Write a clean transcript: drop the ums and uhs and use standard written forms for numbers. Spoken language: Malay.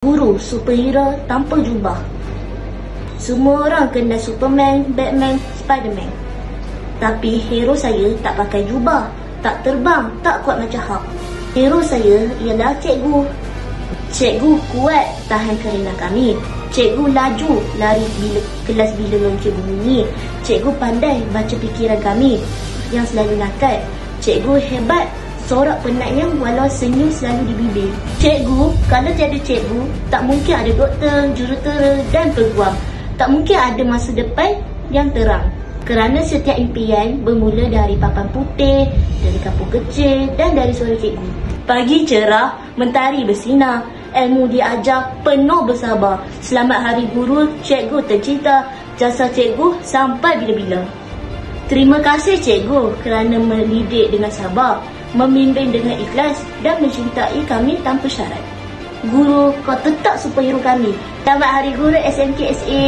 Guru superhero tanpa jubah. Semua orang kenal Superman, Batman, Spiderman. Tapi hero saya tak pakai jubah, tak terbang, tak kuat macam Hulk. Hero saya ialah cikgu. Cikgu kuat tahan kerenah kami. Cikgu laju lari kelas bila lonceng bunyi. Cikgu pandai baca fikiran kami yang selalu nakal. Cikgu hebat sorak penatnya walau senyum selalu di bibir. Cikgu, kalau tiada cikgu, tak mungkin ada doktor, jurutera dan peguam. Tak mungkin ada masa depan yang terang. Kerana setiap impian bermula dari papan putih, dari kampung kecil dan dari suara cikgu. Pagi cerah, mentari bersinar. Ilmu diajar penuh bersabar. Selamat Hari Guru, cikgu tercinta. Jasa cikgu sampai bila-bila. Terima kasih cikgu kerana mendidik dengan sabar, membimbing dengan ikhlas dan mencintai kami tanpa syarat. Guru, kau tetap superhero kami. Selamat Hari Guru SMK SA.